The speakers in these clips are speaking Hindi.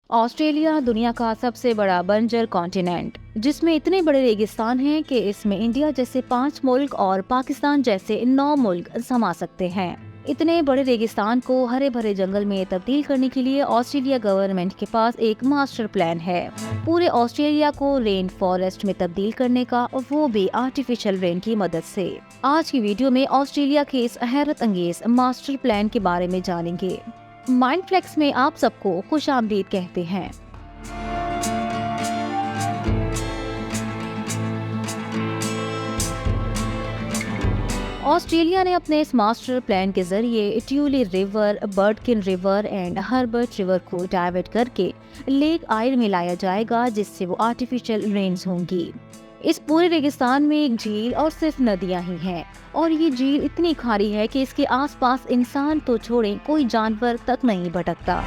ऑस्ट्रेलिया दुनिया का सबसे बड़ा बंजर कॉन्टिनेंट, जिसमें इतने बड़े रेगिस्तान हैं कि इसमें इंडिया जैसे 5 मुल्क और पाकिस्तान जैसे 9 मुल्क समा सकते हैं। इतने बड़े रेगिस्तान को हरे भरे जंगल में तब्दील करने के लिए ऑस्ट्रेलिया गवर्नमेंट के पास एक मास्टर प्लान है। पूरे ऑस्ट्रेलिया को रेन फॉरेस्ट में तब्दील करने का, वो भी आर्टिफिशियल रेन की मदद से। आज की वीडियो में ऑस्ट्रेलिया के इस हैरत अंगेज मास्टर प्लान के बारे में जानेंगे। माइंडफ्लेक्स में आप सबको खुशामदीद कहते हैं। ऑस्ट्रेलिया ने अपने इस मास्टर प्लान के जरिए Tully river, Burdekin river and Herbert river को डाइवर्ट करके लेक आयर में लाया जाएगा, जिससे वो आर्टिफिशियल रेन्स होंगी। इस पूरे रेगिस्तान में एक झील और सिर्फ नदियां ही हैं, और ये झील इतनी खारी है कि इसके आसपास इंसान तो छोड़ें, कोई जानवर तक नहीं भटकता।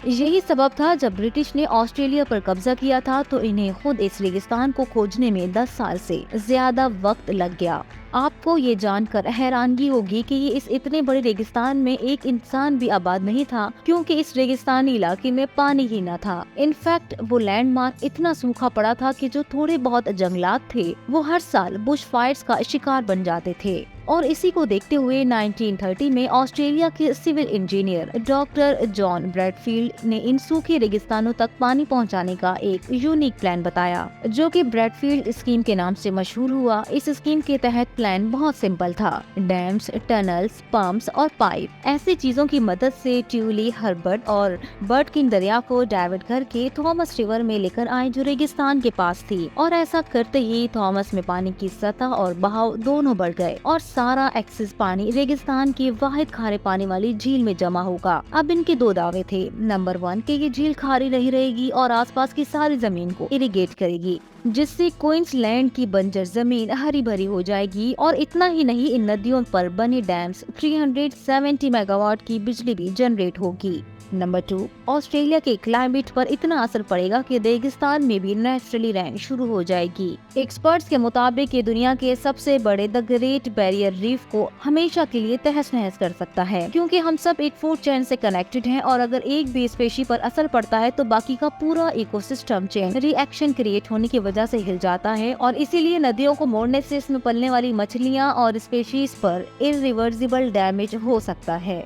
यही सबब था जब ब्रिटिश ने ऑस्ट्रेलिया पर कब्जा किया था तो इन्हें खुद इस रेगिस्तान को खोजने में 10 साल से ज्यादा वक्त लग गया। आपको ये जानकर हैरानगी होगी कि ये इस इतने बड़े रेगिस्तान में एक इंसान भी आबाद नहीं था, क्योंकि इस रेगिस्तानी इलाके में पानी ही न था। इनफैक्ट वो लैंडमार्क इतना सूखा पड़ा था कि जो थोड़े बहुत जंगलात थे वो हर साल बुश फायर्स का शिकार बन जाते थे। और इसी को देखते हुए 1930 में ऑस्ट्रेलिया के civil engineer doctor John Bradfield ने इन सूखे रेगिस्तानों तक पानी पहुंचाने का एक यूनिक प्लान बताया, जो कि ब्रैडफील्ड स्कीम के नाम से मशहूर हुआ। इस स्कीम के तहत प्लान बहुत सिंपल था। डैम्स, टनल्स, पंप्स और पाइप ऐसी चीजों की मदद से ट्यूली, हर्बर्ट और बर्डकिन दरिया को डाइवर्ट करके थॉमस रिवर में लेकर आए, जो रेगिस्तान के पास थी। और ऐसा करते ही थॉमस में पानी की सतह और बहाव दोनों बढ़ गए और सारा एक्सेस पानी रेगिस्तान की वाहिद खारे पानी वाली झील में जमा होगा। अब इनके दो दावे थे। नंबर 1 कि ये झील खारी नहीं रहेगी और आसपास की सारी जमीन को इरिगेट करेगी, जिससे क्वींसलैंड की बंजर जमीन हरी भरी हो जाएगी। और इतना ही नहीं, इन नदियों पर बने डैम्स 370 मेगावाट की बिजली भी जनरेट होगी। नंबर 2, ऑस्ट्रेलिया के क्लाइमेट पर इतना असर पड़ेगा कि रेगिस्तान में भी नेचुरली रेन शुरू हो जाएगी। एक्सपर्ट्स के मुताबिक ये दुनिया के सबसे बड़े द ग्रेट बैरियर रीफ को हमेशा के लिए तहस नहस कर सकता है, क्योंकि हम सब एक फूड चेन से कनेक्टेड हैं और अगर एक भी स्पेशी पर असर पड़ता है तो बाकी का पूरा इकोसिस्टम चेन रिएक्शन क्रिएट होने की वजह से हिल जाता है। और इसीलिए नदियों को मोड़ने से इसमें पलने वाली मछलियाँ और स्पेशीज पर इरिवर्सिबल डैमेज हो सकता है।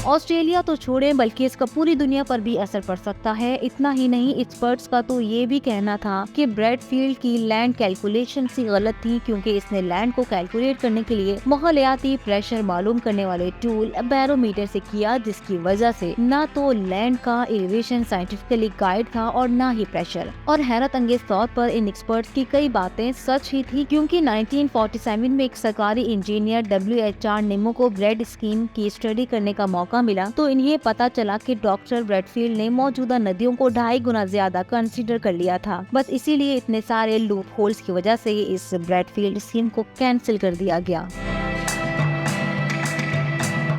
ऑस्ट्रेलिया तो छोड़े, बल्कि इसका पूरी दुनिया पर भी असर पड़ सकता है। इतना ही नहीं, एक्सपर्ट्स का तो ये भी कहना था कि ब्रैडफील्ड की लैंड कैलकुलेशन ही गलत थी, क्योंकि इसने लैंड को कैलकुलेट करने के लिए माहौलियाती प्रेशर मालूम करने वाले टूल बैरोमीटर से किया, जिसकी वजह से न तो लैंड का एलिवेशन साइंटिफिकली गाइड था और न ही प्रेशर। और हैरत अंगेज तौर पर इन एक्सपर्ट्स की कई बातें सच ही थी, क्योंकि 1947 में एक सरकारी इंजीनियर WHR निमो को ब्रेड स्कीम की स्टडी करने का मौका मिला, तो इन्हें पता चला कि डॉक्टर ब्रैडफील्ड ने मौजूदा नदियों को 2.5 गुना ज्यादा कंसीडर कर लिया था। बस इसीलिए इतने सारे लूप होल्स की वजह से इस ब्रैडफील्ड स्कीम को कैंसिल कर दिया गया।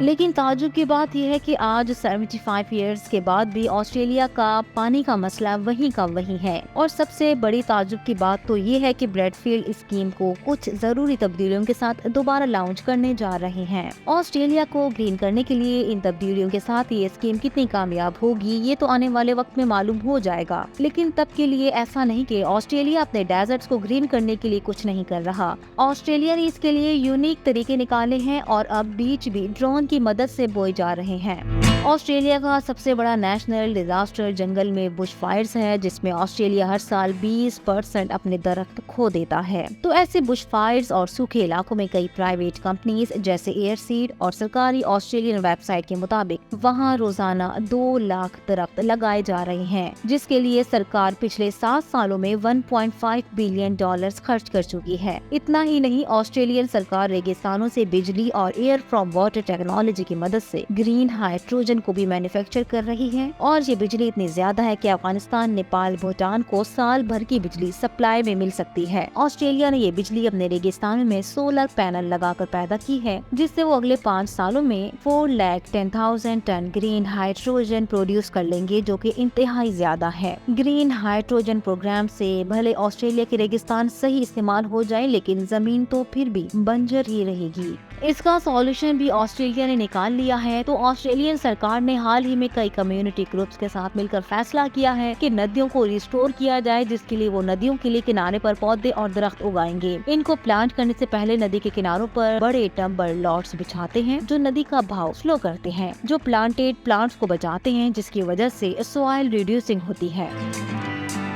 लेकिन ताज्जुब की बात यह है कि आज 75 इयर्स के बाद भी ऑस्ट्रेलिया का पानी का मसला वहीं का वहीं है। और सबसे बड़ी ताज्जुब की बात तो ये है कि ब्रैडफील्ड स्कीम को कुछ जरूरी तब्दीलियों के साथ दोबारा लॉन्च करने जा रहे हैं। ऑस्ट्रेलिया को ग्रीन करने के लिए इन तब्दीलियों के साथ ये स्कीम कितनी कामयाब होगी, ये तो आने वाले वक्त में मालूम हो जाएगा। लेकिन तब के लिए ऐसा नहीं कि ऑस्ट्रेलिया अपने डेजर्ट्स को ग्रीन करने के लिए कुछ नहीं कर रहा। ऑस्ट्रेलिया ने इसके लिए यूनिक तरीके निकाले हैं और अब बीच भी ड्रोन की मदद से बोए जा रहे हैं। ऑस्ट्रेलिया का सबसे बड़ा नेशनल डिजास्टर जंगल में बुश फायर्स है, जिसमें ऑस्ट्रेलिया हर साल 20% अपने दरख्त खो देता है। तो ऐसे बुश फायर्स और सूखे इलाकों में कई प्राइवेट कंपनीज जैसे एयरसीड और सरकारी ऑस्ट्रेलियन वेबसाइट के मुताबिक वहां रोजाना 2 लाख दरख्त लगाए जा रहे हैं, जिसके लिए सरकार पिछले 7 सालों में $1.5 बिलियन खर्च कर चुकी है। इतना ही नहीं, ऑस्ट्रेलियन सरकार रेगिस्तानों से बिजली और एयर फ्रॉम वाटर टेक्नोलॉजी की मदद से ग्रीन हाइड्रोजन को भी मैन्युफैक्चर कर रही है। और ये बिजली इतनी ज्यादा है कि अफगानिस्तान, नेपाल, भूटान को साल भर की बिजली सप्लाई में मिल सकती है। ऑस्ट्रेलिया ने ये बिजली अपने रेगिस्तान में सोलर पैनल लगाकर पैदा की है, जिससे वो अगले 5 सालों में 4,10,000 टन ग्रीन हाइड्रोजन प्रोड्यूस कर लेंगे, जो कि इंतहाई ज्यादा है। ग्रीन हाइड्रोजन प्रोग्राम से भले ऑस्ट्रेलिया के रेगिस्तान सही इस्तेमाल हो जाए, लेकिन जमीन तो फिर भी बंजर ही रहेगी। इसका सॉल्यूशन भी ऑस्ट्रेलिया ने निकाल लिया है। तो ऑस्ट्रेलियन सरकार ने हाल ही में कई कम्युनिटी ग्रुप्स के साथ मिलकर फैसला किया है कि नदियों को रिस्टोर किया जाए, जिसके लिए वो नदियों के लिए किनारे पर पौधे और दरख्त उगाएंगे। इनको प्लांट करने से पहले नदी के किनारों पर बड़े टम्बर लॉट्स बिछाते हैं जो नदी का बहाव स्लो करते हैं, जो प्लांटेड प्लांट्स को बचाते हैं, जिसकी वजह से सॉइल रिड्यूसिंग होती है।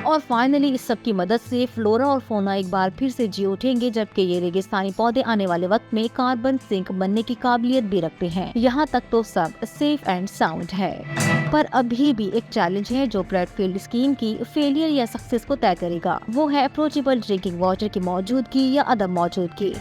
और फाइनली इस सब की मदद से फ्लोरा और फोना एक बार फिर से जी उठेंगे, जबकि ये रेगिस्तानी पौधे आने वाले वक्त में कार्बन सिंक बनने की काबिलियत भी रखते हैं। यहाँ तक तो सब सेफ एंड साउंड है, पर अभी भी एक चैलेंज है जो ब्रैडफील्ड स्कीम की फेलियर या सक्सेस को तय करेगा। वो है अप्रोचेबल ड्रिंकिंग वाटर की मौजूदगी या अदम मौजूदगी।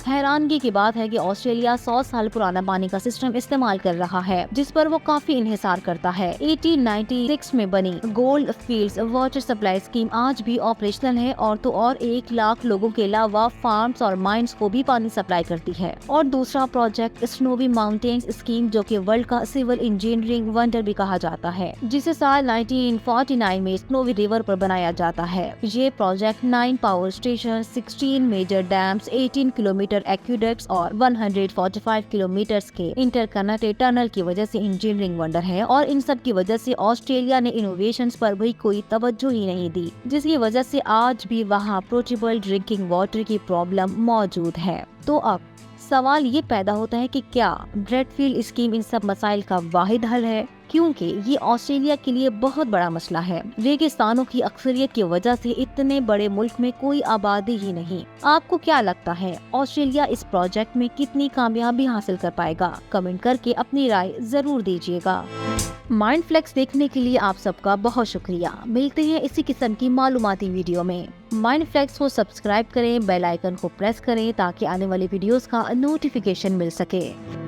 हैरानगी की बात है कि ऑस्ट्रेलिया 100 साल पुराना पानी का सिस्टम इस्तेमाल कर रहा है, जिस पर वो काफी इन्हिसार करता है। 1896 में बनी gold fields water supply scheme आज भी ऑपरेशनल है और तो और 1 लाख लोगों के अलावा फार्म्स और माइंस को भी पानी सप्लाई करती है। और दूसरा प्रोजेक्ट स्नोवी माउंटेन्स स्कीम, जो कि वर्ल्ड का सिविल इंजीनियरिंग वंडर भी कहा जाता है, जिसे साल 1949 में स्नोवी रिवर पर बनाया जाता है। ये project 9 power station, 16 major dams, 18 kilometre aqueducts और 145 किलोमीटर के इंटरकनेक्टेड टनल की वजह से इंजीनियरिंग वंडर है। और इन सब की वजह से ऑस्ट्रेलिया ने इनोवेशंस पर भी कोई तवज्जो ही नहीं दी, जिसकी वजह से आज भी वहाँ अप्रोचेबल ड्रिंकिंग वाटर की प्रॉब्लम मौजूद है। तो अब सवाल ये पैदा होता है कि क्या ब्रैडफील्ड स्कीम इन सब मसाइल का वाहिद हल है, क्योंकि ये ऑस्ट्रेलिया के लिए बहुत बड़ा मसला है। रेगिस्तानों की अक्सरियत की वजह से इतने बड़े मुल्क में कोई आबादी ही नहीं। आपको क्या लगता है, ऑस्ट्रेलिया इस प्रोजेक्ट में कितनी कामयाबी हासिल कर पाएगा? कमेंट करके अपनी राय जरूर दीजिएगा। माइंडफ्लेक्स देखने के लिए आप सबका बहुत शुक्रिया। मिलते हैं इसी किस्म की मालूमाती वीडियो में। माइंडफ्लेक्स को सब्सक्राइब करें, बेल आइकन को प्रेस करें ताकि आने वाली वीडियोस का नोटिफिकेशन मिल सके।